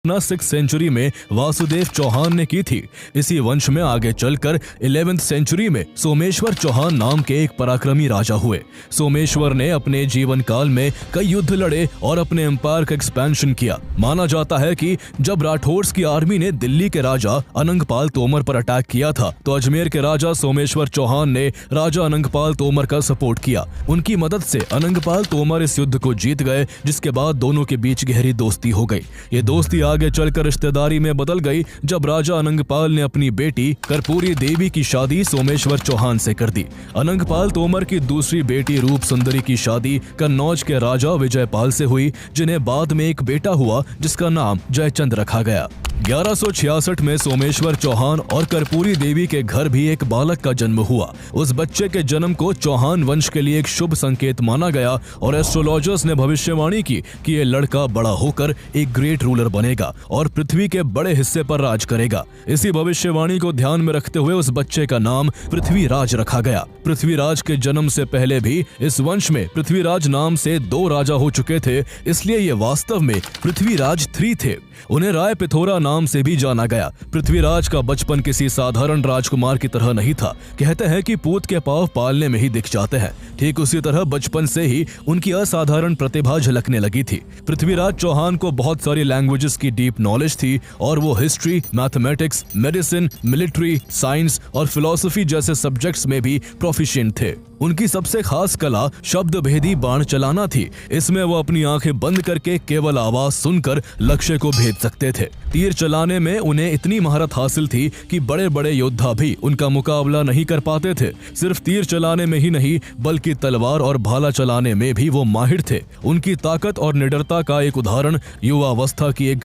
6th century में वासुदेव चौहान ने की थी। इसी वंश में आगे चलकर 11th सेंचुरी में सोमेश्वर चौहान नाम के एक पराक्रमी राजा हुए। सोमेश्वर ने अपने जीवन काल में कई युद्ध लड़े और अपने एम्पायर का एक्सपेंशन किया। माना जाता है कि जब राठौर्स की आर्मी ने दिल्ली के राजा अनंगपाल तोमर पर अटैक किया था तो अजमेर के राजा सोमेश्वर चौहान ने राजा अनंगपाल तोमर का सपोर्ट किया। उनकी मदद से अनंगपाल तोमर इस युद्ध को जीत गए, जिसके बाद दोनों के बीच गहरी दोस्ती हो गई। ये दोस्ती आगे चलकर रिश्तेदारी में बदल गई जब राजा अनंगपाल ने अपनी बेटी कर्पूरी देवी की शादी सोमेश्वर चौहान से कर दी। अनंगपाल तोमर की दूसरी बेटी रूप सुंदरी की शादी कन्नौज के राजा विजयपाल से हुई, जिन्हें बाद में एक बेटा हुआ जिसका नाम जयचंद रखा गया। 1166 में सोमेश्वर चौहान और कर्पूरी देवी के घर भी एक बालक का जन्म हुआ। उस बच्चे के जन्म को चौहान वंश के लिए एक शुभ संकेत माना गया और एस्ट्रोलॉजर्स ने भविष्यवाणी की कि ये लड़का बड़ा होकर एक ग्रेट रूलर बनेगा और पृथ्वी के बड़े हिस्से पर राज करेगा। इसी भविष्यवाणी को ध्यान में रखते हुए उस बच्चे का नाम पृथ्वीराज रखा गया। पृथ्वीराज के जन्म से पहले भी इस वंश में पृथ्वीराज नाम से 2 राजा हो चुके थे, इसलिए ये वास्तव में पृथ्वीराज 3 थे। उन्हें राय पिथोरा नाम से भी जाना गया। पृथ्वीराज का बचपन किसी साधारण राजकुमार की तरह नहीं था। कहते हैं कि पूत के पांव पालने में ही दिख जाते हैं। ठीक उसी तरह बचपन से ही उनकी असाधारण प्रतिभा झलकने लगी थी। पृथ्वीराज चौहान को बहुत सारी लैंग्वेजेस की डीप नॉलेज थी और वो history, mathematics, medicine, military, science और फिलॉसफी जैसे सब्जेक्ट्स में भी प्रोफिशिएंट थे। उनकी सबसे खास कला शब्द भेदी बाण चलाना थी। इसमें वो अपनी आंखें बंद करके केवल आवाज सुनकर लक्ष्य को भेद सकते थे। तीर चलाने में उन्हें इतनी महारत हासिल थी कि बड़े बड़े योद्धा भी उनका मुकाबला नहीं कर पाते थे। सिर्फ तीर चलाने में ही नहीं बल्कि तलवार और भाला चलाने में भी वो माहिर थे। उनकी ताकत और निडरता का एक उदाहरण युवावस्था की एक